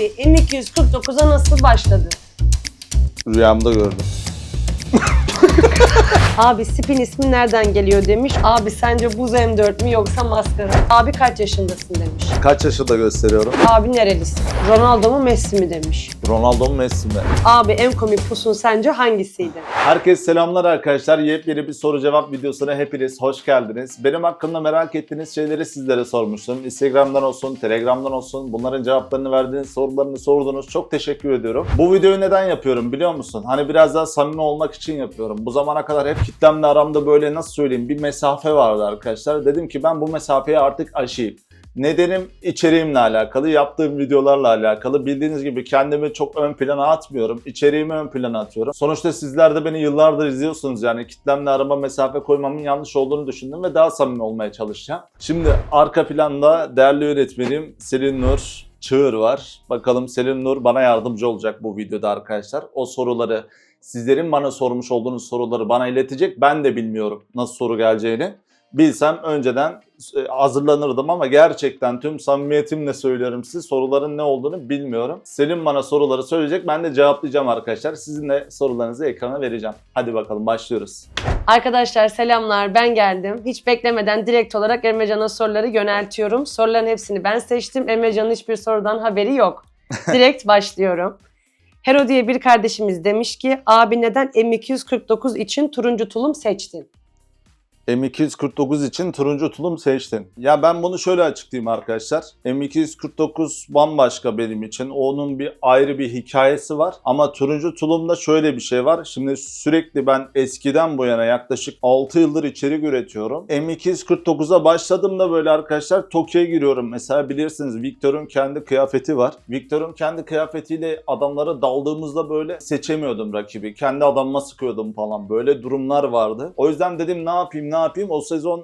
Abi M249'a nasıl başladı? Rüyamda gördüm. Abi Spin ismi nereden geliyor demiş. Abi sence buz M4 mü yoksa maskara? Abi kaç yaşındasın demiş. Kaç yaşında gösteriyorum? Abi nerelisin? Ronaldo mu Messi mi demiş. Ronaldo mu Messi mi? Abi en komik pusun sence hangisiydi? Herkese selamlar arkadaşlar. Yepyeni bir soru cevap videosuna hepiniz hoş geldiniz. Benim hakkımda merak ettiğiniz şeyleri sizlere sormuştum. Instagram'dan olsun, Telegram'dan olsun. Bunların cevaplarını verdiğiniz, sorularını sordunuz. Çok teşekkür ediyorum. Bu videoyu neden yapıyorum biliyor musun? Hani biraz daha samimi olmak için yapıyorum. Bu zamana kadar hep kitlemle aramda böyle nasıl söyleyeyim bir mesafe vardı arkadaşlar. Dedim ki ben bu mesafeyi artık aşayım. Nedenim içeriğimle alakalı, yaptığım videolarla alakalı. Bildiğiniz gibi kendimi çok ön plana atmıyorum. İçeriğimi ön plana atıyorum. Sonuçta sizler de beni yıllardır izliyorsunuz yani. Kitlemle arama mesafe koymamın yanlış olduğunu düşündüm ve daha samimi olmaya çalışacağım. Şimdi arka planda değerli yönetmenim Selin Nur Çığır var. Bakalım Selin Nur bana yardımcı olacak bu videoda arkadaşlar. O soruları, sizlerin bana sormuş olduğunuz soruları bana iletecek. Ben de bilmiyorum nasıl soru geleceğini. Bilsem önceden hazırlanırdım ama gerçekten tüm samimiyetimle söylüyorum size soruların ne olduğunu bilmiyorum. Selim bana soruları söyleyecek, ben de cevaplayacağım arkadaşlar. Sizin de sorularınızı ekrana vereceğim. Hadi bakalım başlıyoruz. Arkadaşlar selamlar, ben geldim. Hiç beklemeden direkt olarak Emrecan'a soruları yöneltiyorum. Soruların hepsini ben seçtim. Emrecan'ın hiçbir sorudan haberi yok. Direkt başlıyorum. Hero diye bir kardeşimiz demiş ki abi neden M249 için turuncu tulum seçtin? M249 için turuncu tulum seçtin. Ya ben bunu şöyle açıklayayım arkadaşlar. M249 bambaşka benim için. Onun bir ayrı bir hikayesi var. Ama turuncu tulumda şöyle bir şey var. Şimdi sürekli ben eskiden bu yana yaklaşık 6 yıldır içerik üretiyorum. M249'a başladığımda böyle arkadaşlar Tokyo'ya giriyorum. Mesela bilirsiniz Victor'un kendi kıyafeti var. Victor'un kendi kıyafetiyle adamlara daldığımızda böyle seçemiyordum rakibi. Kendi adamıma sıkıyordum falan. Böyle durumlar vardı. O yüzden dedim ne yapayım? O sezon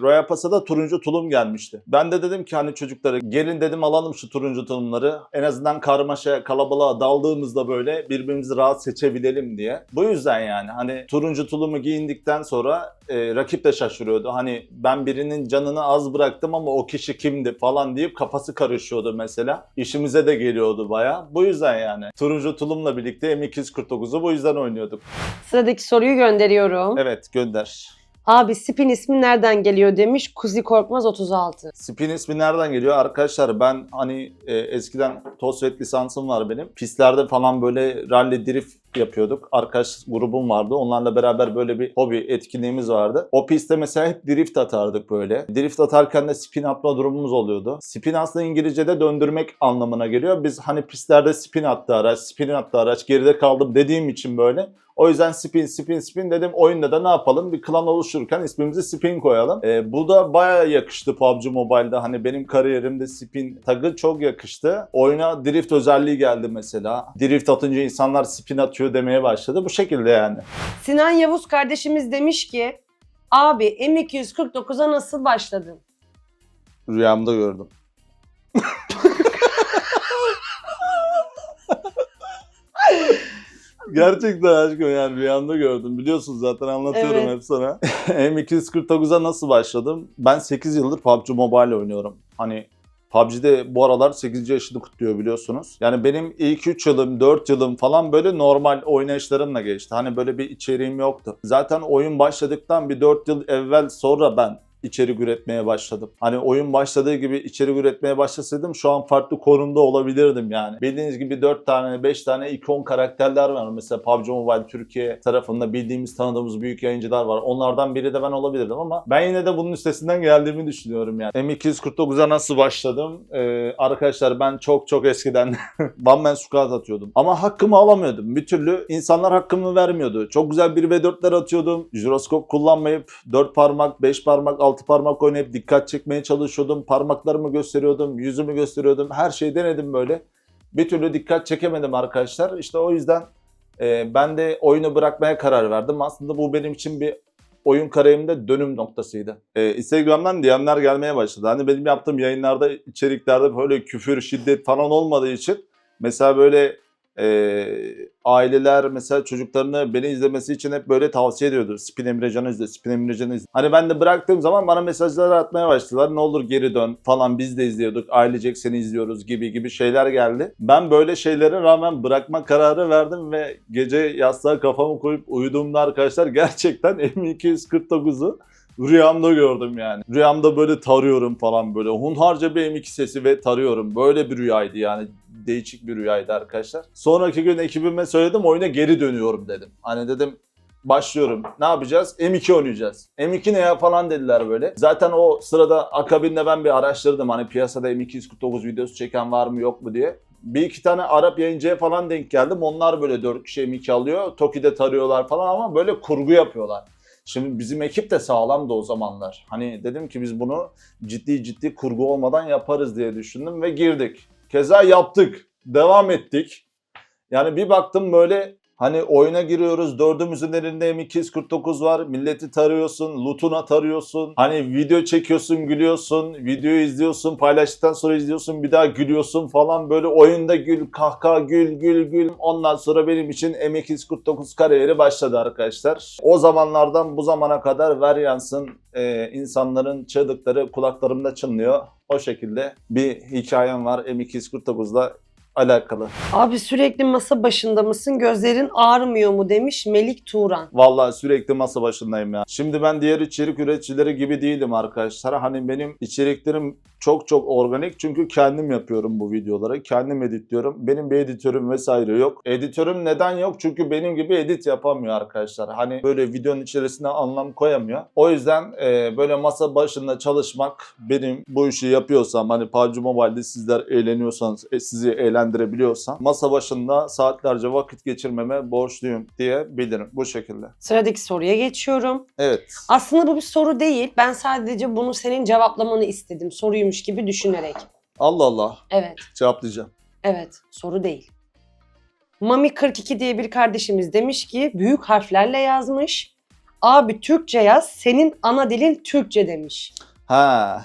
Royal Pass'a da turuncu tulum gelmişti. Ben de dedim ki hani çocuklara gelin dedim alalım şu turuncu tulumları. En azından karmaşa, kalabalığa daldığımızda böyle birbirimizi rahat seçebilelim diye. Bu yüzden yani hani turuncu tulumu giyindikten sonra rakip de şaşırıyordu. Hani ben birinin canını az bıraktım ama o kişi kimdi falan deyip kafası karışıyordu mesela. İşimize de geliyordu baya. Bu yüzden yani turuncu tulumla birlikte M249'u bu yüzden oynuyorduk. Sıradaki soruyu gönderiyorum. Evet gönder. Abi Spin ismi nereden geliyor demiş Kuzi Korkmaz 36. Spin ismi nereden geliyor? Arkadaşlar ben hani eskiden TOSVET lisansım var benim. Pistlerde falan böyle rally drift yapıyorduk. Arkadaş grubum vardı. Onlarla beraber böyle bir hobi etkinliğimiz vardı. O pistte mesela hep drift atardık böyle. Drift atarken de spin atma durumumuz oluyordu. Spin aslında İngilizce'de döndürmek anlamına geliyor. Biz hani pistlerde spin attı araç, geride kaldım dediğim için böyle. O yüzden spin dedim. Oyunda da ne yapalım? Bir klan oluştururken ismimizi spin koyalım. Bu da bayağı yakıştı PUBG Mobile'da. Hani benim kariyerimde spin tagı çok yakıştı. Oyuna drift özelliği geldi mesela. Drift atınca insanlar spin atıyor demeye başladı. Bu şekilde yani. Sinan Yavuz kardeşimiz demiş ki abi M249'a nasıl başladın? Rüyamda gördüm. Gerçekten aşkım yani rüyamda gördüm. Biliyorsunuz zaten anlatıyorum Evet. hep sana. M249'a nasıl başladım? Ben 8 yıldır PUBG Mobile oynuyorum. Hani PUBG'de bu aralar 8. yaşını kutluyor biliyorsunuz. Yani benim ilk 3 yılım, 4 yılım falan böyle normal oynayışlarımla geçti. Hani böyle bir içeriğim yoktu. Zaten oyun başladıktan bir 4 yıl evvel sonra ben içerik üretmeye başladım. Hani oyun başladığı gibi içerik üretmeye başlasaydım şu an farklı konumda olabilirdim yani. Bildiğiniz gibi 4 tane 5 tane ikon karakterler var. Mesela PUBG Mobile Türkiye tarafında bildiğimiz tanıdığımız büyük yayıncılar var. Onlardan biri de ben olabilirdim ama ben yine de bunun üstesinden geldiğimi düşünüyorum yani. M249'a nasıl başladım? Arkadaşlar ben çok eskiden One Man Squad atıyordum. Ama hakkımı alamıyordum. Bir türlü insanlar hakkımı vermiyordu. Çok güzel 1v4'ler atıyordum. Jiroskop kullanmayıp 4 parmak, 5 parmak, 6 parmak oynayıp dikkat çekmeye çalışıyordum. Parmaklarımı gösteriyordum, yüzümü gösteriyordum. Her şeyi denedim böyle. Bir türlü dikkat çekemedim arkadaşlar. İşte o yüzden ben de oyunu bırakmaya karar verdim. Aslında bu benim için bir oyun kariyerimde dönüm noktasıydı. Instagram'dan DM'ler gelmeye başladı. Hani benim yaptığım yayınlarda, içeriklerde böyle küfür, şiddet falan olmadığı için mesela böyle Aileler mesela çocuklarını beni izlemesi için hep böyle tavsiye ediyordu. Spin Emrecan'ı izle, Spin Emrecan'ı izle. Hani ben de bıraktığım zaman bana mesajlar atmaya başladılar. Ne olur geri dön falan, biz de izliyorduk. Ailecek seni izliyoruz gibi şeyler geldi. Ben böyle şeylere rağmen bırakma kararı verdim ve gece yastığa kafamı koyup uyuduğumda arkadaşlar gerçekten M249'u rüyamda gördüm yani. Rüyamda böyle tarıyorum falan böyle. Hunharca bir M2 sesi ve tarıyorum. Böyle bir rüyaydı yani. Değişik bir rüyaydı arkadaşlar. Sonraki gün ekibime söyledim, oyuna geri dönüyorum dedim. Hani dedim başlıyorum. Ne yapacağız? M2 oynayacağız. M2 ne ya falan dediler böyle. Zaten o sırada akabinde ben bir araştırdım. Hani piyasada M249 videosu çeken var mı yok mu diye. Bir iki tane Arap yayıncıya falan denk geldim. Onlar böyle 4 kişi M2 alıyor. Toki'de tarıyorlar falan ama böyle kurgu yapıyorlar. Şimdi bizim ekip de sağlamdı o zamanlar. Hani dedim ki biz bunu ciddi kurgu olmadan yaparız diye düşündüm ve girdik. Keza yaptık. Devam ettik. Yani bir baktım böyle hani oyuna giriyoruz. Dördümüzün elinde M249 var. Milleti tarıyorsun. Loot'una tarıyorsun. Hani video çekiyorsun, gülüyorsun. Videoyu izliyorsun. Paylaştıktan sonra izliyorsun. Bir daha gülüyorsun falan. Böyle oyunda gül, kahkaha, gül. Ondan sonra benim için M249 kariyeri başladı arkadaşlar. O zamanlardan bu zamana kadar ver yansın insanların çığlıkları kulaklarımda çınlıyor. O şekilde bir hikayem var M249'la alakalı. Abi sürekli masa başında mısın? Gözlerin ağrımıyor mu demiş Melik Turan. Vallahi sürekli masa başındayım ya. Şimdi ben diğer içerik üreticileri gibi değilim arkadaşlar. Hani benim içeriklerim çok organik çünkü kendim yapıyorum bu videoları. Kendim editliyorum. Benim bir editörüm vesaire yok. Editörüm neden yok? Çünkü benim gibi edit yapamıyor arkadaşlar. Hani böyle videonun içerisine anlam koyamıyor. O yüzden böyle masa başında çalışmak, benim bu işi yapıyorsam hani PUBG Mobile'de sizler eğleniyorsanız, sizi eğlendirebiliyorsam masa başında saatlerce vakit geçirmeme borçluyum diyebilirim bu şekilde. Sıradaki soruya geçiyorum. Evet. Aslında bu bir soru değil. Ben sadece bunu senin cevaplamanı istedim. Soruymuş gibi düşünerek. Allah Allah. Evet. Cevaplayacağım. Evet. Soru değil. Mami 42 diye bir kardeşimiz demiş ki büyük harflerle yazmış. Abi Türkçe yaz. Senin ana dilin Türkçe demiş. Ha.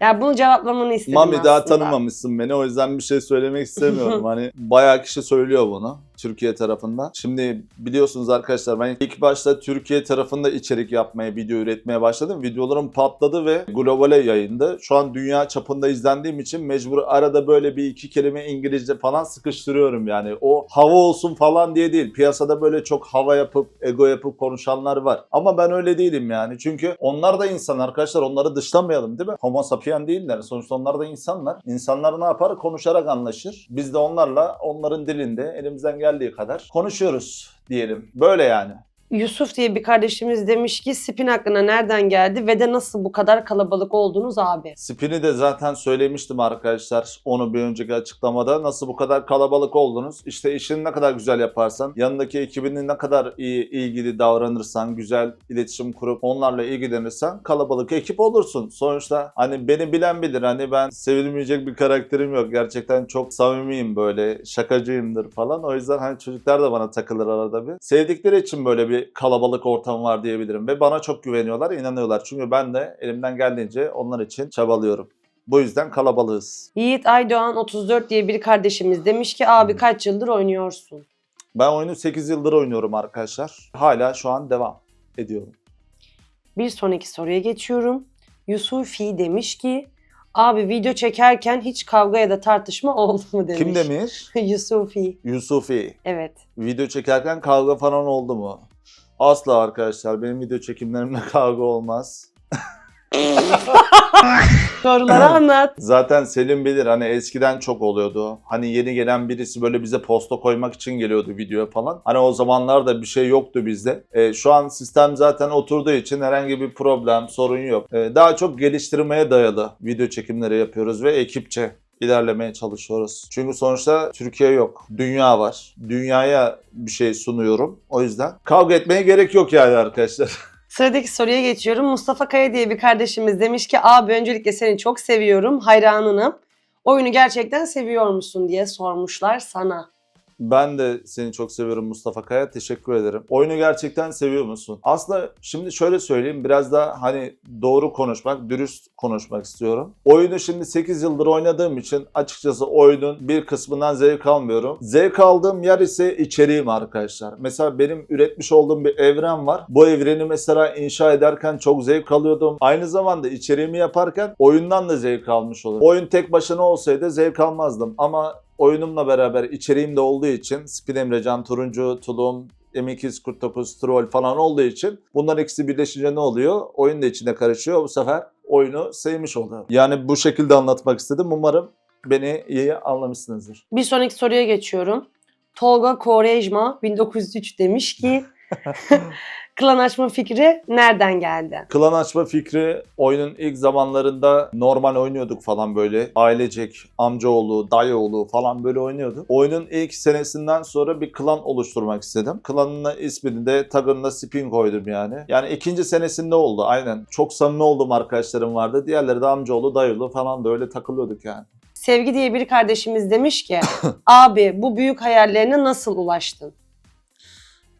Yani bunu cevaplamanı istedim Mami aslında. daha tanımamışsın beni, o yüzden bir şey söylemek istemiyorum. Hani bayağı kişi söylüyor bunu Türkiye tarafında. Şimdi biliyorsunuz arkadaşlar, ben ilk başta Türkiye tarafında içerik yapmaya, video üretmeye başladım. Videolarım patladı ve globale yayındı. Şu an dünya çapında izlendiğim için mecbur arada böyle bir iki kelime İngilizce falan sıkıştırıyorum yani. O hava olsun falan diye değil. Piyasada böyle çok hava yapıp, ego yapıp konuşanlar var. Ama ben öyle değilim yani. Çünkü onlar da insan arkadaşlar. Onları dışlamayalım değil mi? Homo sapien değiller. Sonuçta onlar da insanlar. İnsanlar ne yapar? Konuşarak anlaşır. Biz de onlarla onların dilinde elimizden geldiği kadar konuşuyoruz diyelim. Böyle yani. Yusuf diye bir kardeşimiz demiş ki spin aklına nereden geldi ve de nasıl bu kadar kalabalık oldunuz abi? Spin'i de zaten söylemiştim arkadaşlar onu bir önceki açıklamada. Nasıl bu kadar kalabalık oldunuz? İşte işini ne kadar güzel yaparsan, yanındaki ekibini ne kadar iyi, ilgili davranırsan, güzel iletişim kurup onlarla ilgilenirsen kalabalık ekip olursun. Sonuçta hani beni bilen bilir, hani ben sevilmeyecek bir karakterim yok. Gerçekten çok samimiyim, böyle şakacıyımdır falan. O yüzden hani çocuklar da bana takılır arada bir. Sevdikleri için böyle bir kalabalık ortam var diyebilirim ve bana çok güveniyorlar, inanıyorlar. Çünkü ben de elimden geldiğince onlar için çabalıyorum. Bu yüzden kalabalığız. Yiğit Aydoğan 34 diye bir kardeşimiz demiş ki abi kaç yıldır oynuyorsun? Ben oyunu 8 yıldır oynuyorum arkadaşlar. Hala şu an devam ediyorum. Bir sonraki soruya geçiyorum. Yusufi demiş ki abi video çekerken hiç kavga ya da tartışma oldu mu demiş. Kim demiş? Yusufi. Yusufi. Evet. Video çekerken kavga falan oldu mu? Asla arkadaşlar. Benim video çekimlerimde kavga olmaz. Soruları anlat. Zaten Selim bilir, hani eskiden çok oluyordu. Hani yeni gelen birisi böyle bize posta koymak için geliyordu videoya falan. Hani o zamanlarda bir şey yoktu bizde. Şu an sistem zaten oturduğu için herhangi bir problem, sorun yok. Daha çok geliştirmeye dayalı video çekimleri yapıyoruz ve ekipçe ilerlemeye çalışıyoruz. Çünkü sonuçta Türkiye yok. Dünya var. Dünyaya bir şey sunuyorum. O yüzden kavga etmeye gerek yok yani arkadaşlar. Sıradaki soruya geçiyorum. Mustafa Kaya diye bir kardeşimiz demiş ki abi öncelikle seni çok seviyorum, hayranınım. Oyunu gerçekten seviyor musun diye sormuşlar sana. Ben de seni çok seviyorum Mustafa Kaya. Teşekkür ederim. Oyunu gerçekten seviyor musun? Aslında şimdi şöyle söyleyeyim. Biraz da hani doğru konuşmak, dürüst konuşmak istiyorum. Oyunu şimdi 8 yıldır oynadığım için açıkçası oyunun bir kısmından zevk almıyorum. Zevk aldığım yer ise içeriğim arkadaşlar. Mesela benim üretmiş olduğum bir evren var. Bu evreni mesela inşa ederken çok zevk alıyordum. Aynı zamanda içeriğimi yaparken oyundan da zevk almış olurum. Oyun tek başına olsaydı zevk almazdım ama oyunumla beraber içeriğim de olduğu için Spin Emrecan, Turuncu, Tulum, M249, Troll falan olduğu için bunların ikisi birleşince ne oluyor? Oyun da içine karışıyor. Bu sefer oyunu sevmiş oluyorum. Yani bu şekilde anlatmak istedim. Umarım beni iyi anlamışsınızdır. Bir sonraki soruya geçiyorum. Tolga Korejma 1903 demiş ki klan açma fikri nereden geldi? Klan açma fikri oyunun ilk zamanlarında normal oynuyorduk falan böyle. Ailecek, amcaoğlu, dayıoğlu falan böyle oynuyorduk. Oyunun ilk senesinden sonra bir klan oluşturmak istedim. Klanın ismini de tagına Spin koydum yani. Yani ikinci senesinde oldu aynen. Çok samimi olduğum arkadaşlarım vardı. Diğerleri de amcaoğlu, dayıoğlu falan da öyle takılıyorduk yani. Sevgi diye bir kardeşimiz demiş ki abi bu büyük hayallerine nasıl ulaştın?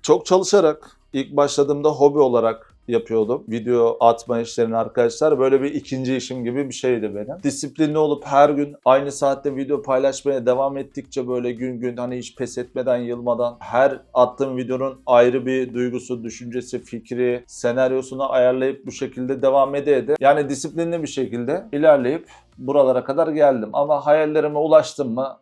Çok çalışarak ilk başladığımda hobi olarak yapıyordum. Video atma işlerini arkadaşlar. Böyle bir ikinci işim gibi bir şeydi benim. Disiplinli olup her gün aynı saatte video paylaşmaya devam ettikçe böyle gün gün hani hiç pes etmeden, yılmadan her attığım videonun ayrı bir duygusu, düşüncesi, fikri, senaryosunu ayarlayıp bu şekilde devam ede. Yani disiplinli bir şekilde ilerleyip buralara kadar geldim. Ama hayallerime ulaştım mı?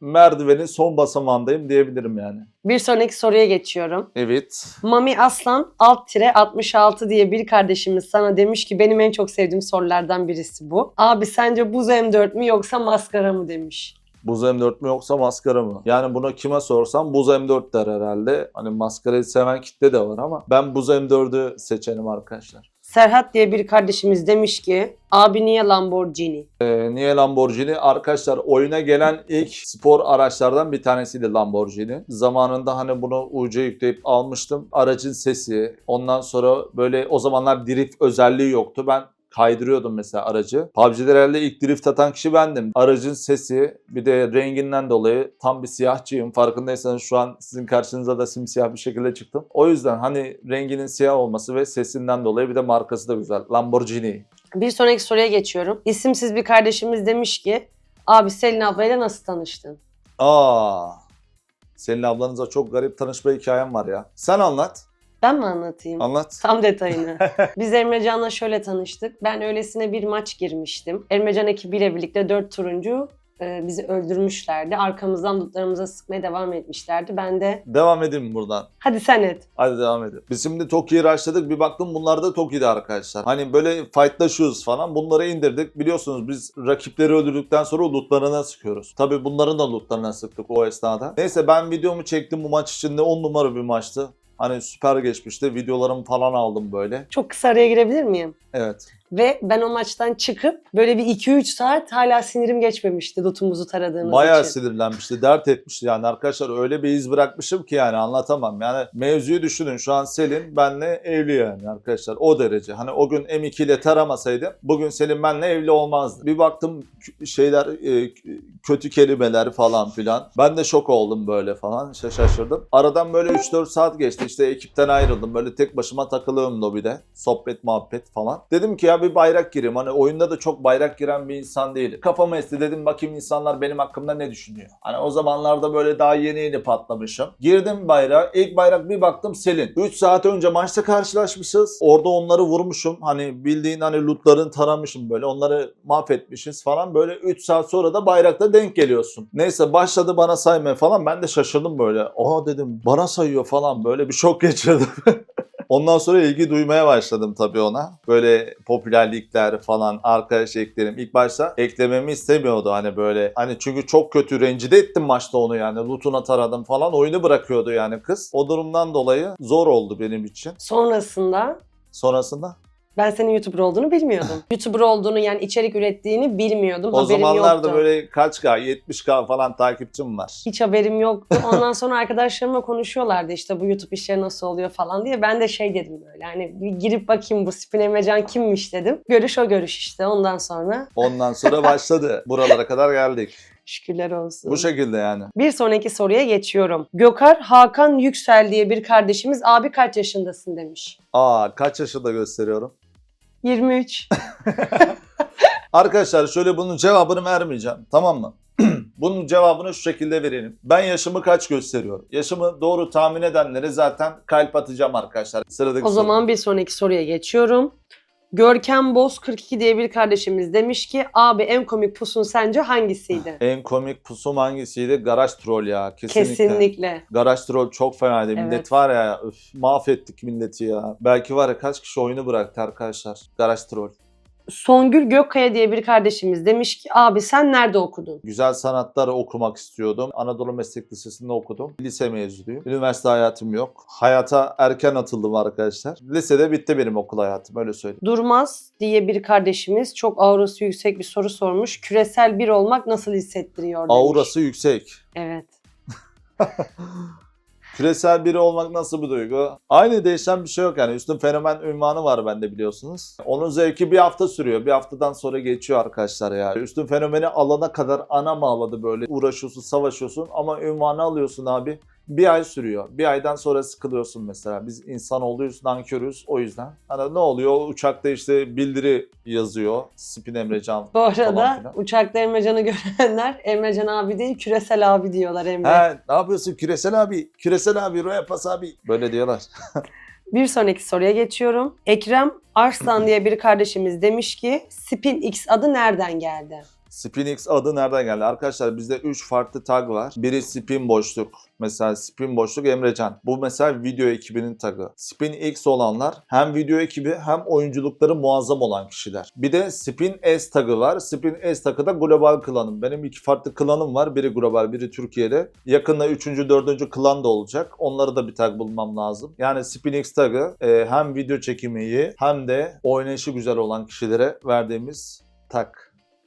Merdivenin son basamağındayım diyebilirim yani. Bir sonraki soruya geçiyorum. Evet. Mami Aslan alt-66 diye bir kardeşimiz sana demiş ki benim en çok sevdiğim sorulardan birisi bu. Abi sence buz M4 mü yoksa maskara mı demiş. Buz M4 mü yoksa maskara mı? Yani bunu kime sorsam buz M4 der herhalde. Hani maskarayı seven kitle de var ama ben buz M4'ü seçerim arkadaşlar. Serhat diye bir kardeşimiz demiş ki abi niye Lamborghini? Niye Lamborghini? Arkadaşlar oyuna gelen ilk spor araçlardan bir tanesiydi Lamborghini. Zamanında hani bunu UC yükleyip almıştım. Aracın sesi, ondan sonra böyle o zamanlar drift özelliği yoktu. Ben kaydırıyordum mesela aracı. PUBG'de herhalde ilk drift atan kişi bendim. Aracın sesi bir de renginden dolayı tam bir siyahçıyım. Farkındaysanız şu an sizin karşınıza da simsiyah bir şekilde çıktım. O yüzden hani renginin siyah olması ve sesinden dolayı bir de markası da güzel. Lamborghini. Bir sonraki soruya geçiyorum. İsimsiz bir kardeşimiz demiş ki abi Selin ablayla nasıl tanıştın? Selin ablanıza çok garip tanışma hikayem var ya. Sen anlat. Ben mi anlatayım? Anlat. Tam detayını. Biz Emrecan'la şöyle tanıştık. Ben öylesine bir maç girmiştim. Emrecan ekibiyle birlikte 4 turuncu bizi öldürmüşlerdi. Arkamızdan dutlarımıza sıkmaya devam etmişlerdi. Ben de Devam edeyim buradan. hadi sen et. Hadi devam edelim. Biz şimdi Toki'yi rushladık. Bir baktım bunlar da Toki'de arkadaşlar. Hani böyle fightlaşıyoruz falan. Bunları indirdik. Biliyorsunuz biz rakipleri öldürdükten sonra lootlarına sıkıyoruz. Tabii bunların da lootlarına sıktık o esnada. Neyse ben videomu çektim bu maç içinde. 10 numara bir maçtı. Hani süper geçmişti. Videolarımı falan aldım böyle. Çok kısa araya girebilir miyim? Evet. Ve ben o maçtan çıkıp böyle bir 2-3 saat hala sinirim geçmemişti lootumuzu taradığımız Bayağı için. sinirlenmişti, dert etmişti yani arkadaşlar öyle bir iz bırakmışım ki yani anlatamam. Yani mevzuyu düşünün şu an Selin benle evli yani arkadaşlar o derece. Hani o gün M2 ile taramasaydım bugün Selin benle evli olmazdı. Bir baktım şeyler kötü kelimeler falan filan. Ben de şok oldum böyle falan şaşırdım. Aradan böyle 3-4 saat geçti işte ekipten ayrıldım böyle tek başıma takılıyorum lobide. Sohbet muhabbet falan. Dedim ki ya bir bayrak gireyim. Hani oyunda da çok bayrak giren bir insan değilim. Kafamı esti dedim bakayım insanlar benim hakkımda ne düşünüyor. Hani o zamanlarda böyle daha yeni yeni patlamışım. Girdim bayrağa. İlk bayrak bir baktım Selin. 3 saat önce maçta karşılaşmışız. Orada onları vurmuşum. Hani bildiğin hani lootlarını taramışım böyle. Onları mahvetmişiz falan. Böyle 3 saat sonra da bayrakta denk geliyorsun. Neyse başladı bana saymaya falan. Ben de şaşırdım böyle. Aa dedim bana sayıyor falan. Böyle bir şok geçirdim. Ondan sonra ilgi duymaya başladım tabii ona. Böyle popülerlikler falan, arkadaş eklerim. İlk başta eklememi istemiyordu hani böyle. Hani çünkü çok kötü rencide ettim maçta onu yani. Loot'una taradım falan. Oyunu bırakıyordu yani kız. O durumdan dolayı zor oldu benim için. Sonrasında ben senin YouTuber olduğunu bilmiyordum. YouTuber olduğunu yani içerik ürettiğini bilmiyordum. O haberim zamanlarda yoktu. böyle kaç K, 70K falan takipçim var. Hiç haberim yoktu. Ondan sonra arkadaşlarımla konuşuyorlardı işte bu YouTube işleri nasıl oluyor falan diye. Ben de şey dedim böyle hani bir girip bakayım bu Spin Emrecan kimmiş dedim. Görüş o görüş işte ondan sonra. Ondan sonra başladı. Buralara kadar geldik. Şükürler olsun. Bu şekilde yani. Bir sonraki soruya geçiyorum. Gökar Hakan Yüksel diye bir kardeşimiz abi kaç yaşındasın demiş. Kaç yaşında gösteriyorum? 23. Arkadaşlar şöyle bunun cevabını vermeyeceğim. Tamam mı? Bunun cevabını şu şekilde verelim. Ben yaşımı kaç gösteriyorum? Yaşımı doğru tahmin edenlere zaten kalp atacağım arkadaşlar. Sıradaki O zaman bir sonraki soruya geçiyorum. Görkem Boz 42 diye bir kardeşimiz demiş ki abi en komik pusun sence hangisiydi? En komik pusum hangisiydi? Garaj Troll ya. Kesinlikle. Kesinlikle. Garaj Troll çok fenaydı. Evet. Millet var ya, mahvettik milleti ya. Belki var ya kaç kişi oyunu bıraktı arkadaşlar. Garaj Troll. Songül Gökkaya diye bir kardeşimiz demiş ki abi sen nerede okudun? Güzel sanatları okumak istiyordum. Anadolu Meslek Lisesi'nde okudum. Lise mezunuyum. Üniversite hayatım yok. Hayata erken atıldım arkadaşlar. Lisede bitti benim okul hayatım, öyle söyleyeyim. Durmaz diye bir kardeşimiz çok aurası yüksek bir soru sormuş. Küresel bir olmak nasıl hissettiriyor demiş. Aurası yüksek. Evet. Küresel biri olmak nasıl bir duygu? Aynı, değişen bir şey yok yani. Üstün fenomen ünvanı var bende, biliyorsunuz. Onun zevki bir hafta sürüyor. Bir haftadan sonra geçiyor arkadaşlar ya. Üstün fenomeni alana kadar anam ağladı böyle. Uğraşıyorsun, savaşıyorsun ama ünvanı alıyorsun abi. Bir ay sürüyor. Bir aydan sonra sıkılıyorsun mesela. Biz insan olduğuyuz, nankörüz o yüzden. Hani ne oluyor? Uçakta işte bildiri yazıyor. Spin Emrecan Bu falan arada filan. uçakta Emrecan'ı görenler Emrecan abi değil küresel abi diyorlar Emre. He, ne yapıyorsun Küresel abi? Küresel abi, Roya Pas abi. Böyle diyorlar. Bir sonraki soruya geçiyorum. Ekrem Arslan diye bir kardeşimiz demiş ki Spin X adı nereden geldi? SpinX adı nereden geldi? Arkadaşlar bizde 3 farklı tag var. Biri Spin Boşluk. Mesela Spin Boşluk Emrecan. Bu mesela video ekibinin tagı. SpinX olanlar hem video ekibi hem oyunculukları muazzam olan kişiler. Bir de Spin S tagı var. Spin S tagı da global klanım. Benim 2 farklı klanım var. Biri global, biri Türkiye'de. Yakında 3. 4. klan da olacak. Onları da bir tag bulmam lazım. Yani SpinX tagı hem video çekimi iyi hem de oynayışı güzel olan kişilere verdiğimiz tag.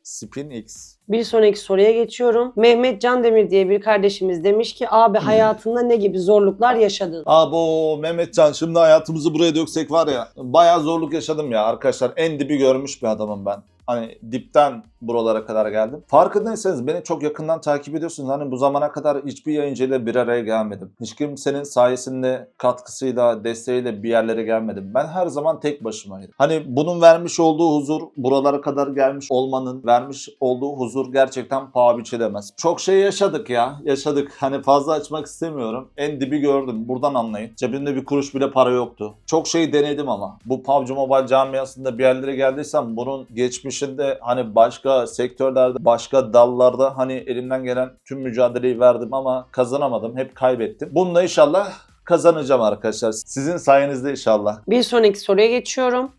SpinX. Bir sonraki soruya geçiyorum. Mehmet Candemir diye bir kardeşimiz demiş ki abi hayatında ne gibi zorluklar yaşadın? Abo Mehmetcan, şimdi hayatımızı buraya döksek var ya, bayağı zorluk yaşadım ya arkadaşlar. En dibi görmüş bir adamım ben. Hani dipten buralara kadar geldim. Farkındaysanız beni çok yakından takip ediyorsunuz. Hani bu zamana kadar hiçbir yayıncıyla bir araya gelmedim. Hiç kimsenin sayesinde, katkısıyla, desteğiyle bir yerlere gelmedim. Ben her zaman tek başımaydım. Hani bunun vermiş olduğu huzur, buralara kadar gelmiş olmanın vermiş olduğu huzur gerçekten paha biçilemez. Çok şey yaşadık ya. Yaşadık. Hani fazla açmak istemiyorum. En dibi gördüm. Buradan anlayın. Cebimde bir kuruş bile para yoktu. Çok şey denedim ama. Bu PUBG Mobile camiasında bir yerlere geldiysem bunun geçmişinde hani başka sektörlerde, başka dallarda hani elimden gelen tüm mücadeleyi verdim ama kazanamadım. Hep kaybettim. Bununla inşallah kazanacağım arkadaşlar. Sizin sayenizde inşallah. Bir sonraki soruya geçiyorum.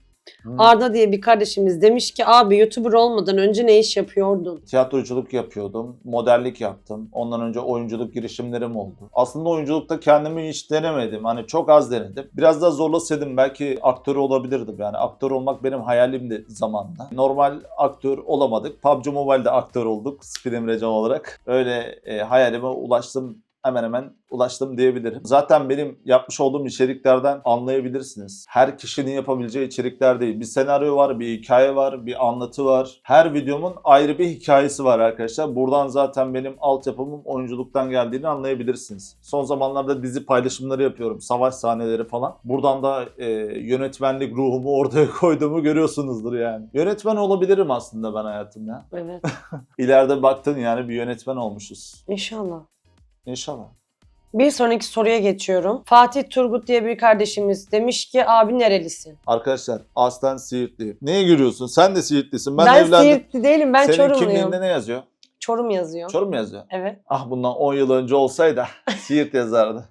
Arda diye bir kardeşimiz demiş ki abi YouTuber olmadan önce ne iş yapıyordun? Tiyatroculuk yapıyordum, modellik yaptım. Ondan önce oyunculuk girişimlerim oldu. Aslında oyunculukta kendimi hiç denemedim. Hani çok az denedim. Biraz daha zorlasaydım belki aktör olabilirdim. Yani aktör olmak benim hayalimdi zamanla. Normal aktör olamadık. PUBG Mobile'de aktör olduk. Spin Emrecan olarak. Öyle hayalime ulaştım. Hemen hemen ulaştım diyebilirim. Zaten benim yapmış olduğum içeriklerden anlayabilirsiniz. Her kişinin yapabileceği içerikler değil. Bir senaryo var, bir hikaye var, bir anlatı var. Her videomun ayrı bir hikayesi var arkadaşlar. Buradan zaten benim altyapımın oyunculuktan geldiğini anlayabilirsiniz. Son zamanlarda dizi paylaşımları yapıyorum. Savaş sahneleri falan. Buradan da yönetmenlik ruhumu ortaya koyduğumu görüyorsunuzdur yani. Yönetmen olabilirim aslında ben hayatımda. Evet. İleride baktın yani bir yönetmen olmuşuz. İnşallah. İnşallah. Bir sonraki soruya geçiyorum. Fatih Turgut diye bir kardeşimiz demiş ki abi nerelisin? Arkadaşlar aslen Siirtliyim. Neye gülüyorsun? Sen de Siirtlisin. Ben Ben evlendim. Siirtli değilim, ben Senin Çorumluyum. kimliğinde ne yazıyor? Çorum yazıyor. Çorum mu yazıyor? Evet. Ah, bundan 10 yıl önce olsaydı Siirt yazardı.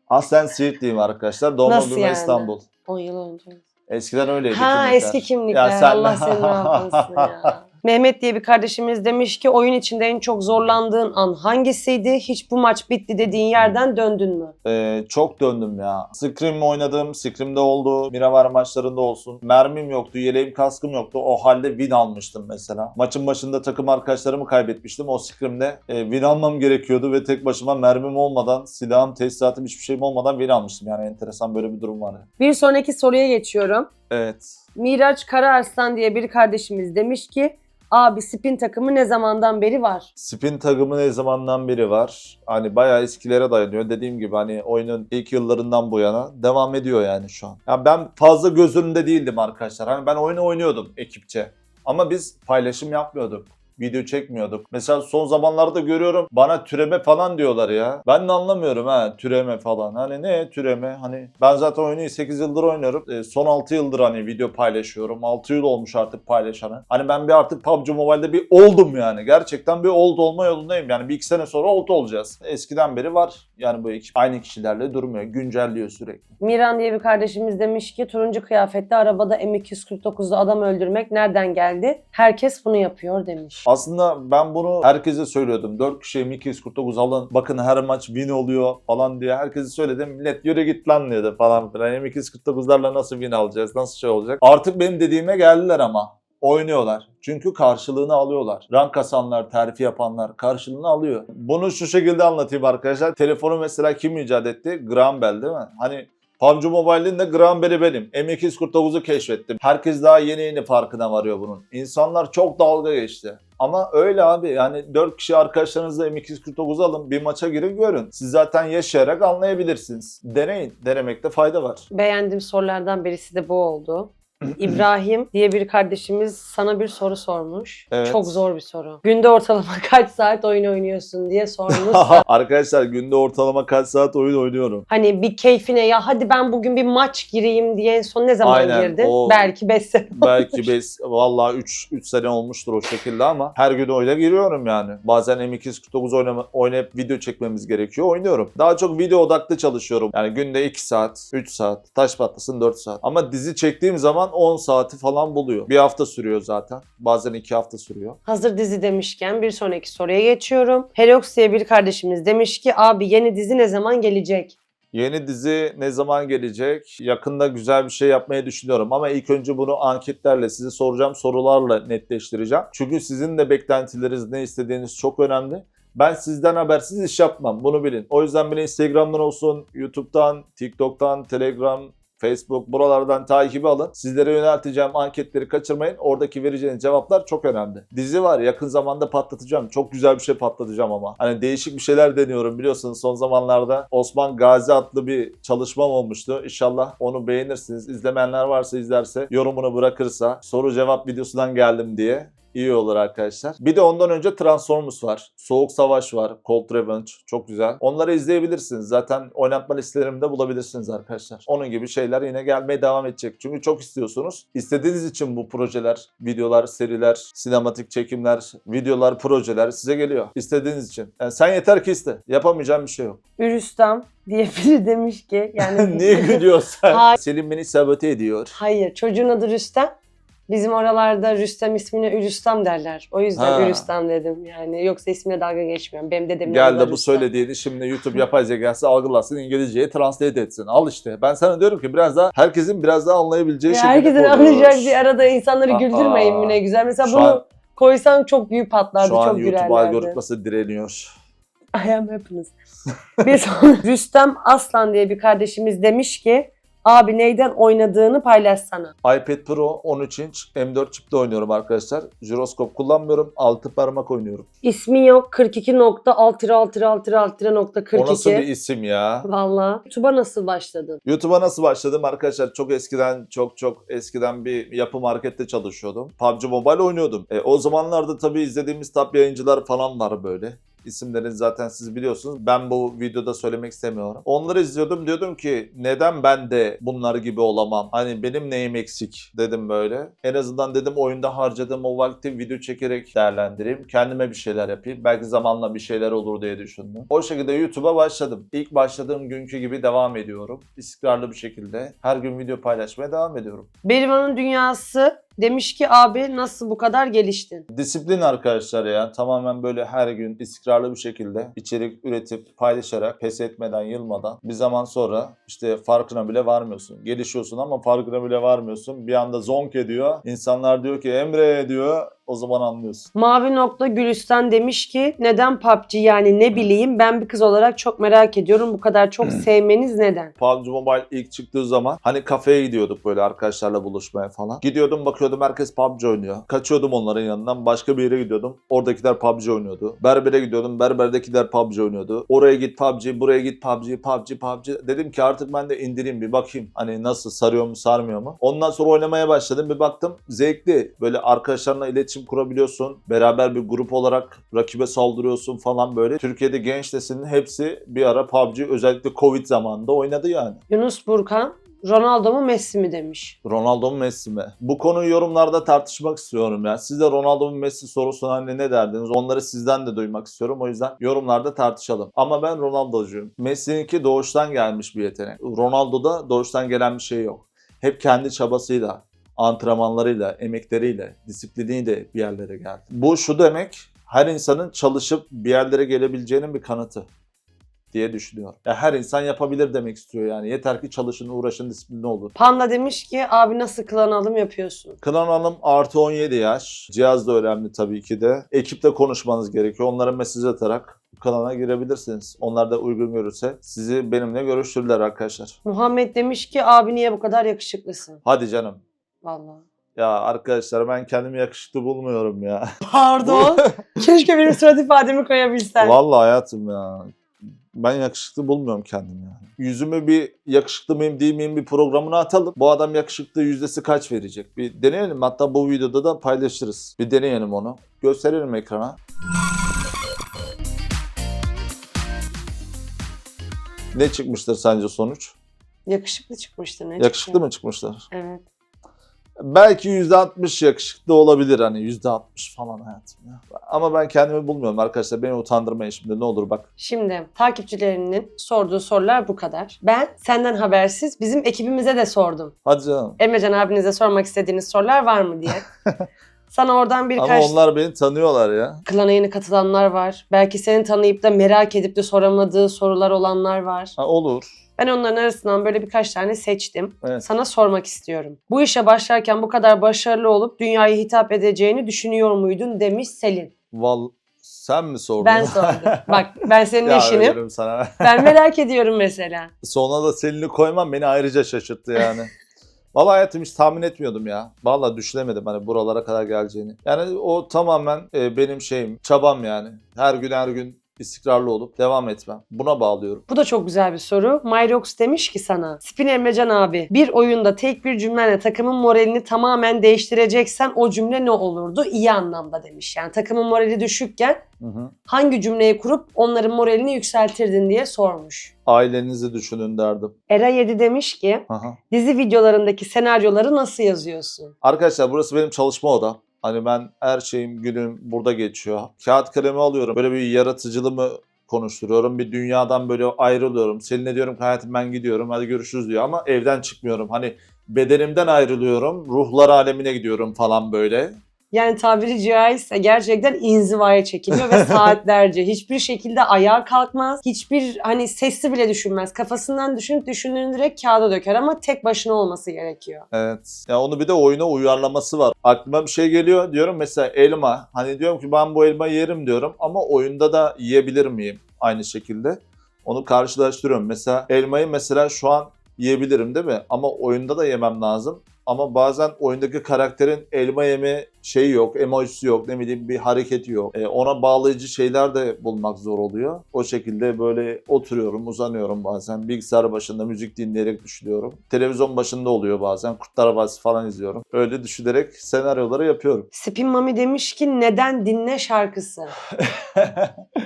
Aslen Siirtliyim arkadaşlar. Doğma Nasıl büyüme yani? İstanbul. 10 yıl önce. Eskiden öyleydi Ha kimlikler. eski kimlikler. Ya sen- Allah seni ne yapmasın ya. Mehmet diye bir kardeşimiz demiş ki oyun içinde en çok zorlandığın an hangisiydi? Hiç bu maç bitti dediğin yerden döndün mü? Çok döndüm ya. Scrim oynadım. Scrim'de oldu. Miramar maçlarında olsun. Mermim yoktu. Yeleğim, kaskım yoktu. O halde win almıştım mesela. Maçın başında takım arkadaşlarımı kaybetmiştim. O Scrim'de win almam gerekiyordu ve tek başıma mermim olmadan, silahım, tesisatım, hiçbir şeyim olmadan win almıştım. Yani enteresan böyle bir durum var. Bir sonraki soruya geçiyorum. Evet. Miraç Karaarslan diye bir kardeşimiz demiş ki Abi spin takımı ne zamandan beri var? Spin takımı ne zamandan beri var? Hani bayağı eskilere dayanıyor. Dediğim gibi hani oyunun ilk yıllarından bu yana devam ediyor yani şu an. Ya ben fazla göz önünde değildim arkadaşlar. Hani ben oyunu oynuyordum ekipçe. Ama biz paylaşım yapmıyorduk. Video çekmiyorduk. Mesela son zamanlarda görüyorum bana türeme falan diyorlar ya. Ben de anlamıyorum türeme falan. Hani ne türeme? Hani ben zaten oyunu 8 yıldır oynuyorum. Son 6 yıldır hani video paylaşıyorum. 6 yıl olmuş artık paylaşanı. Hani ben bir artık PUBG Mobile'de bir oldum yani. Gerçekten bir old olma yolundayım. Yani bir iki sene sonra old olacağız. Eskiden beri var. Yani bu ekip aynı kişilerle durmuyor. Güncelliyor sürekli. Miran diye bir kardeşimiz demiş ki turuncu kıyafetli arabada M249'da adam öldürmek nereden geldi? Herkes bunu yapıyor demiş. Aslında ben bunu herkese söylüyordum. 4 kişiye M249 alın. Bakın her maç win oluyor falan diye. Herkese söyledim. Millet yürü git lan diyordu falan filan. M249'larla nasıl win alacağız? Nasıl şey olacak? Artık benim dediğime geldiler ama. Oynuyorlar. Çünkü karşılığını alıyorlar. Rank kasanlar, terfi yapanlar karşılığını alıyor. Bunu şu şekilde anlatayım arkadaşlar. Telefonu mesela kim icat etti? Graham Bell değil mi? Hani PUBG Mobile'in de Graham Bell'i benim. M249'u keşfettim. Herkes daha yeni farkına varıyor bunun. İnsanlar çok dalga geçti. Ama öyle abi yani 4 kişi arkadaşlarınızla M249 alın, bir maça girin görün. Siz zaten yaşayarak anlayabilirsiniz. Deneyin. Denemekte fayda var. Beğendiğim sorulardan birisi de bu oldu. İbrahim diye bir kardeşimiz sana bir soru sormuş. Evet. Çok zor bir soru. Günde ortalama kaç saat oyun oynuyorsun diye sormuş. Arkadaşlar günde ortalama kaç saat oyun oynuyorum? Hani bir keyfine ya hadi ben bugün bir maç gireyim diye en son ne zaman Aynen, girdin? o- Belki 5 sene Belki olmuş. vallahi 3 sene olmuştur o şekilde ama her gün oyuna giriyorum yani. Bazen M249 oynayıp video çekmemiz gerekiyor. Oynuyorum. Daha çok video odaklı çalışıyorum. Yani günde 2 saat, 3 saat, taş patlasın 4 saat. Ama dizi çektiğim zaman 10 saati falan buluyor. Bir hafta sürüyor zaten. Bazen 2 hafta sürüyor. Hazır dizi demişken bir sonraki soruya geçiyorum. Herox diye bir kardeşimiz demiş ki abi yeni dizi ne zaman gelecek? Yeni dizi ne zaman gelecek? Yakında güzel bir şey yapmayı düşünüyorum ama ilk önce bunu anketlerle, size soracağım sorularla netleştireceğim. Çünkü sizin de beklentileriniz, ne istediğiniz çok önemli. Ben sizden habersiz iş yapmam, bunu bilin. O yüzden beni Instagram'dan olsun, YouTube'dan, TikTok'tan, Telegram, Facebook, buralardan takibi alın. Sizlere yönelteceğim anketleri kaçırmayın. Oradaki vereceğiniz cevaplar çok önemli. Dizi var, yakın zamanda patlatacağım. Çok güzel bir şey patlatacağım ama. Hani değişik bir şeyler deniyorum, biliyorsunuz son zamanlarda Osman Gazi adlı bir çalışmam olmuştu. İnşallah onu beğenirsiniz. İzlemeyenler varsa, izlerse, yorumunu bırakırsa, soru cevap videosundan geldim diye. İyi olur arkadaşlar. Bir de ondan önce Transformers var. Soğuk Savaş var. Cold Revenge. Çok güzel. Onları izleyebilirsiniz. Zaten oynatma listelerimde bulabilirsiniz arkadaşlar. Onun gibi şeyler yine gelmeye devam edecek. Çünkü çok istiyorsunuz. İstediğiniz için bu projeler, videolar, seriler, sinematik çekimler, videolar, projeler size geliyor. İstediğiniz için. Yani sen yeter ki iste. Yapamayacağım bir şey yok. Ürüstem diye biri demiş ki yani Niye gülüyorsun sen? Hayır. Selim beni sabote ediyor. Hayır, çocuğun adı Rüstem. Bizim oralarda Rüstem ismine Ürüstem derler. O yüzden Ha. Ürüstem dedim yani. Yoksa ismine dalga geçmiyorum. Benim dedemin Gel adı da de bu Rüstem. söylediğini şimdi YouTube yapay zekası algılasın, İngilizceye translate etsin. Al işte. Ben sana diyorum ki biraz daha herkesin biraz daha anlayabileceği Ya şekilde herkesin konuş. anlayacak diye arada insanları Aa, güldürmeyin mi ne güzel. Mesela şu bunu an- koysan çok büyük patlardı, Şu an çok YouTube gülerlerdi. algoritması direniyor. I am happiness. Bir sonra Rüstem Aslan diye bir kardeşimiz demiş ki abi neyden oynadığını paylaşsana. iPad Pro 13 inç M4 çipte oynuyorum arkadaşlar. Jiroskop kullanmıyorum. 6 parmak oynuyorum. İsmi yok 42.6-6-6-6-6-42. O nasıl bir isim ya? Valla. YouTube'a nasıl başladın? YouTube'a nasıl başladım arkadaşlar? Çok eskiden bir yapı markette çalışıyordum. PUBG Mobile oynuyordum. O zamanlarda tabii izlediğimiz top yayıncılar falan var böyle. İsimlerini zaten siz biliyorsunuz. Ben bu videoda söylemek istemiyorum. Onları izliyordum. Diyordum ki neden ben de bunlar gibi olamam? Hani benim neyim eksik dedim böyle. En azından dedim oyunda harcadığım o vakti video çekerek değerlendireyim. Kendime bir şeyler yapayım. Belki zamanla bir şeyler olur diye düşündüm. O şekilde YouTube'a başladım. İlk başladığım günkü gibi devam ediyorum. İstikrarlı bir şekilde her gün video paylaşmaya devam ediyorum. Berivan'ın dünyası demiş ki abi nasıl bu kadar geliştin? Disiplin arkadaşlar ya. Tamamen böyle her gün istikrarlı bir şekilde içerik üretip paylaşarak pes etmeden, yılmadan bir zaman sonra işte farkına bile varmıyorsun. Gelişiyorsun ama farkına bile varmıyorsun. Bir anda zonk ediyor. İnsanlar diyor ki Emre diyor O zaman anlıyorsun. Mavi nokta Gülistan demiş ki neden PUBG, yani ne bileyim, ben bir kız olarak çok merak ediyorum, bu kadar çok sevmeniz neden? PUBG Mobile ilk çıktığı zaman hani kafeye gidiyorduk böyle arkadaşlarla buluşmaya falan. Gidiyordum bakıyordum herkes PUBG oynuyor. Kaçıyordum onların yanından başka bir yere gidiyordum. Oradakiler PUBG oynuyordu. Berbere gidiyordum. Berberdekiler PUBG oynuyordu. Oraya git PUBG, buraya git PUBG, PUBG. Dedim ki artık ben de indireyim bir bakayım. Hani nasıl, sarıyor mu sarmıyor mu? Ondan sonra oynamaya başladım. Bir baktım zevkli. Böyle arkadaşlarla iletişim kurabiliyorsun. Beraber bir grup olarak rakibe saldırıyorsun falan böyle. Türkiye'de genç neslinin hepsi bir ara PUBG özellikle Covid zamanında oynadı yani. Yunus Burkan, Ronaldo mu Messi mi demiş. Ronaldo mu Messi mi? Bu konuyu yorumlarda tartışmak istiyorum ya. Siz de Ronaldo mu Messi sorusuna hani ne derdiniz? Onları sizden de duymak istiyorum. O yüzden yorumlarda tartışalım. Ama ben Ronaldo'cuyum. Messi'ninki doğuştan gelmiş bir yetenek. Ronaldo'da doğuştan gelen bir şey yok. Hep kendi çabasıyla, antrenmanlarıyla, emekleriyle, disipliniyle bir yerlere geldi. Bu şu demek, her insanın çalışıp bir yerlere gelebileceğinin bir kanıtı diye düşünüyorum. Ya her insan yapabilir demek istiyor yani. Yeter ki çalışın, uğraşın, disiplinli olur. Panda demiş ki abi nasıl klan alım yapıyorsun? Klan Hanım artı 17 yaş. Cihaz da önemli tabii ki de. Ekiple konuşmanız gerekiyor. Onlara mesaj atarak klana girebilirsiniz. Onlar da uygun görürse sizi benimle görüştürürler arkadaşlar. Muhammed demiş ki abi niye bu kadar yakışıklısın? Hadi canım. Vallahi. Ya arkadaşlar ben kendimi yakışıklı bulmuyorum ya. Pardon. Keşke benim surat ifademi koyabilsen. Vallahi hayatım ya. Ben yakışıklı bulmuyorum kendimi yani. Yüzümü bir yakışıklı mıyım değil miyim bir programına atalım. Bu adam yakışıklı yüzdesi kaç verecek? Bir deneyelim. Hatta bu videoda da paylaşırız. Bir deneyelim onu. Gösterelim ekrana. Ne çıkmıştır sence sonuç? Yakışıklı çıkmıştır. Ne Yakışıklı çıkıyor? mı çıkmışlar? Evet. Belki %60 yakışıklı olabilir hani %60 falan hayatım ya. Ama ben kendimi bulmuyorum arkadaşlar. Beni utandırmayın şimdi ne olur bak. Şimdi takipçilerinin sorduğu sorular bu kadar. Ben senden habersiz bizim ekibimize de sordum. Hadi canım. Emrecan abinize sormak istediğiniz sorular var mı diye. Sana oradan Ama birkaç onlar beni tanıyorlar ya. klana yeni katılanlar var. Belki seni tanıyıp da merak edip de soramadığı sorular olanlar var. Ha, olur. Ben onların arasından böyle birkaç tane seçtim. Evet. Sana sormak istiyorum. Bu işe başlarken bu kadar başarılı olup dünyaya hitap edeceğini düşünüyor muydun demiş Selin. Sen mi sordun? Ben sordum. Bak ben senin Ya eşinim. ölürüm sana. Ben merak ediyorum mesela. Sonra da Selin'i koymam beni ayrıca şaşırttı yani. Vallahi hayatım hiç tahmin etmiyordum ya. Vallahi düşünemedim hani buralara kadar geleceğini. Yani o tamamen benim şeyim, çabam yani. Her gün istikrarlı olup devam etmem. Buna bağlıyorum. Bu da çok güzel bir soru. Myrox demiş ki sana. Spin Emrecan abi, bir oyunda tek bir cümleyle takımın moralini tamamen değiştireceksen o cümle ne olurdu? İyi anlamda demiş. Yani takımın morali düşükken Hı. hangi cümleyi kurup onların moralini yükseltirdin diye sormuş. Ailenizi düşünün derdim. Era 7 demiş ki Aha. dizi videolarındaki senaryoları nasıl yazıyorsun? Arkadaşlar burası benim çalışma odam. Hani ben her şeyim günüm burada geçiyor. Kağıt kalemi alıyorum. Böyle bir yaratıcılığımı konuşturuyorum. Bir dünyadan böyle ayrılıyorum. Selin'e diyorum ki hayatım ben gidiyorum. Hadi görüşürüz diyor ama evden çıkmıyorum. Hani bedenimden ayrılıyorum. Ruhlar alemine gidiyorum falan böyle. Yani tabiri caizse gerçekten inzivaya çekiliyor ve saatlerce hiçbir şekilde ayağa kalkmaz. Hiçbir hani sesli bile düşünmez. Kafasından düşünüp düşündüğünü direkt kağıda döker ama tek başına olması gerekiyor. Evet. Ya onu bir de oyuna uyarlaması var. Aklıma bir şey geliyor diyorum mesela elma. Hani diyorum ki ben bu elmayı yerim diyorum ama oyunda da yiyebilir miyim aynı şekilde? Onu karşılaştırıyorum. Mesela elmayı mesela şu an yiyebilirim değil mi? Ama oyunda da yemem lazım. Ama bazen oyundaki karakterin elma yeme şeyi yok, emojisi yok, ne bileyim bir hareketi yok. Ona bağlayıcı şeyler de bulmak zor oluyor. O şekilde böyle oturuyorum, uzanıyorum bazen. Bilgisayar başında müzik dinleyerek düşünüyorum. Televizyon başında oluyor bazen. Kurtlar Vadisi falan izliyorum. Öyle düşünerek senaryoları yapıyorum. Spin Mami demiş ki neden dinle şarkısı?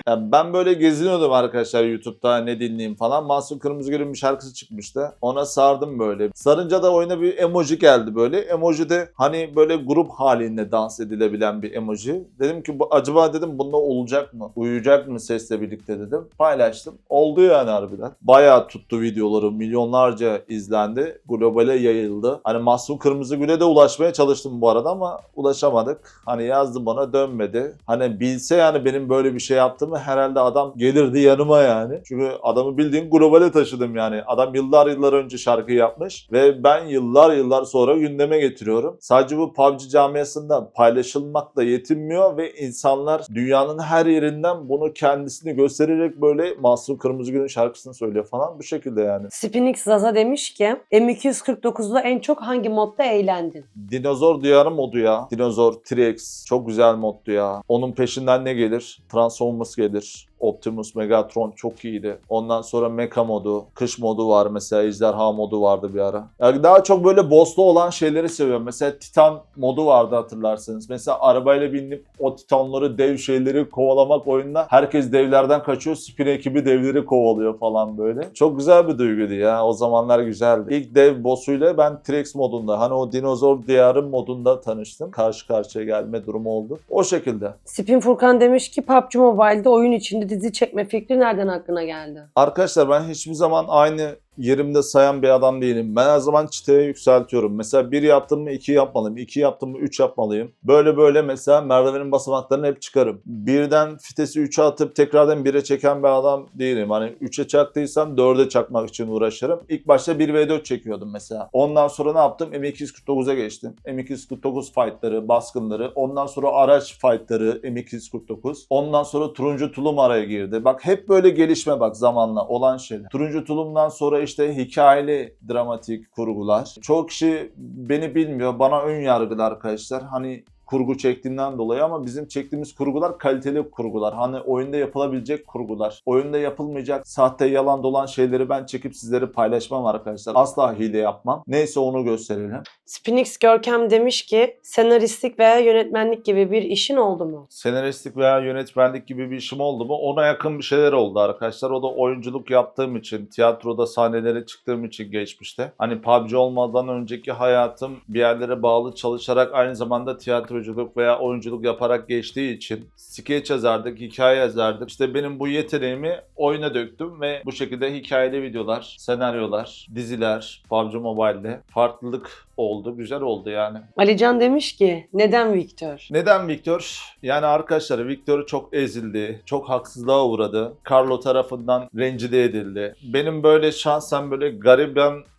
Yani ben böyle geziniyordum arkadaşlar YouTube'da ne dinleyeyim falan. Mahsun Kırmızıgül'ün bir şarkısı çıkmıştı. Ona sardım böyle. Sarınca da oyuna bir emoji geldi böyle. Emoji de hani böyle grup halinde dans edilebilen bir emoji. Dedim ki acaba dedim bunda olacak mı? Uyuyacak mı sesle birlikte dedim. Paylaştım. Oldu yani harbiden. Bayağı tuttu videoları. Milyonlarca izlendi. Globale yayıldı. Hani Mahsun Kırmızıgül'e de ulaşmaya çalıştım bu arada ama ulaşamadık. Hani yazdım bana dönmedi. Hani bilse yani benim böyle bir şey yaptığımı herhalde adam gelirdi yanıma yani. Çünkü adamı bildiğin globale taşıdım yani. Adam yıllar önce şarkı yapmış ve ben yıllar sonra gündeme getiriyorum. Sadece bu PUBG camiasında paylaşılmakla yetinmiyor ve insanlar dünyanın her yerinden bunu kendisini göstererek böyle Mahsun Kırmızıgül'ün şarkısını söylüyor falan bu şekilde yani. Spinix Zaza demiş ki M249'da en çok hangi modda eğlendin? Dinozor Diyarı modu ya. Dinozor, T-Rex çok güzel moddu ya. Onun peşinden ne gelir? Transformers gelir. Optimus, Megatron çok iyiydi. Ondan sonra Mecha modu, kış modu var mesela, ejderha modu vardı bir ara. Yani daha çok böyle boss'lu olan şeyleri seviyorum. Mesela Titan modu vardı hatırlarsınız. Mesela arabayla binip o Titanları, dev şeyleri kovalamak oyunda. Herkes devlerden kaçıyor, Spin ekibi devleri kovalıyor falan böyle. Çok güzel bir duyguydu ya. O zamanlar güzeldi. İlk dev boss'uyla ben T-Rex modunda, hani o Dinozor Diyarı modunda tanıştım. Karşı karşıya gelme durumu oldu. O şekilde. Spin Furkan demiş ki PUBG Mobile'de oyun içinde dizi çekme fikri nereden aklına geldi? Arkadaşlar ben hiçbir zaman aynı yerimde sayan bir adam değilim. Ben her zaman çıtayı yükseltiyorum. Mesela 1 yaptım mı 2 yapmalıyım. 2 yaptım mı 3 yapmalıyım. Böyle mesela merdivenin basamaklarını hep çıkarım. Birden fitesi 3'e atıp tekrardan 1'e çeken bir adam değilim. Hani 3'e çaktıysam 4'e çakmak için uğraşırım. İlk başta 1v4 çekiyordum mesela. Ondan sonra ne yaptım? M249'a geçtim. M249 fightları, baskınları. Ondan sonra araç fightları M249. Ondan sonra turuncu tulum araya girdi. Bak hep böyle gelişme bak zamanla olan şeyler. Turuncu tulumdan sonra işte hikayeli dramatik kurgular. Çoğu kişi beni bilmiyor. Bana ön yargılı arkadaşlar. Hani kurgu çektiğimden dolayı ama bizim çektiğimiz kurgular kaliteli kurgular. Hani oyunda yapılabilecek kurgular. Oyunda yapılmayacak sahte yalan dolan şeyleri ben çekip sizlere paylaşmam arkadaşlar. Asla hile yapmam. Neyse onu gösterelim. Spinix Görkem demiş ki senaristlik veya yönetmenlik gibi bir işin oldu mu? Senaristlik veya yönetmenlik gibi bir işim oldu mu? Ona yakın bir şeyler oldu arkadaşlar. O da oyunculuk yaptığım için, tiyatroda sahnelere çıktığım için geçmişte. Hani PUBG olmadan önceki hayatım bir yerlere bağlı çalışarak aynı zamanda tiyatroculuk veya oyunculuk yaparak geçtiği için skeç yazardık, hikaye yazardık. İşte benim bu yeteneğimi oyuna döktüm ve bu şekilde hikayeli videolar, senaryolar, diziler, PUBG Mobile'de farklılık oldu. Güzel oldu yani. Alican demiş ki neden Victor? Neden Victor? Yani arkadaşlar Victor çok ezildi. Çok haksızlığa uğradı. Carlo tarafından rencide edildi. Benim böyle şahsen böyle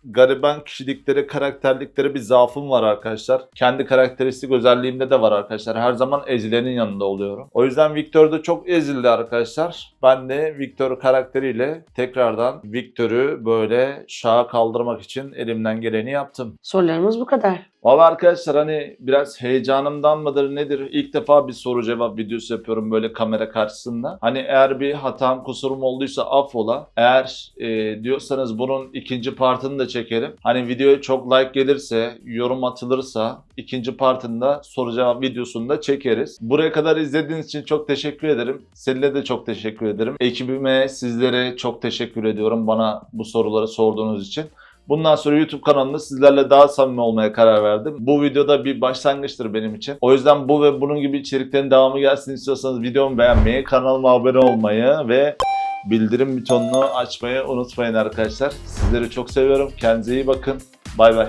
gariban kişilikleri, karakterlikleri bir zaafım var arkadaşlar. Kendi karakteristik özelliğimde de var arkadaşlar. Her zaman ezilenin yanında oluyorum. O yüzden Victor da çok ezildi arkadaşlar. Ben de Victor karakteriyle tekrardan Victor'u böyle şaha kaldırmak için elimden geleni yaptım. Sorularımız bu kadar. Valla arkadaşlar hani biraz heyecanımdan mıdır nedir? İlk defa bir soru cevap videosu yapıyorum böyle kamera karşısında. Hani eğer bir hatam kusurum olduysa affola. Eğer diyorsanız bunun ikinci partını da çekerim. Hani videoya çok like gelirse, yorum atılırsa ikinci partında soru cevap videosunu da çekeriz. Buraya kadar izlediğiniz için çok teşekkür ederim. Seninle de çok teşekkür ederim. Ekibime, sizlere çok teşekkür ediyorum bana bu soruları sorduğunuz için. Bundan sonra YouTube kanalında sizlerle daha samimi olmaya karar verdim. Bu videoda bir başlangıçtır benim için. O yüzden bu ve bunun gibi içeriklerin devamı gelsin istiyorsanız videomu beğenmeyi, kanalıma abone olmayı ve bildirim butonunu açmayı unutmayın arkadaşlar. Sizleri çok seviyorum. Kendinize iyi bakın. Bay bay.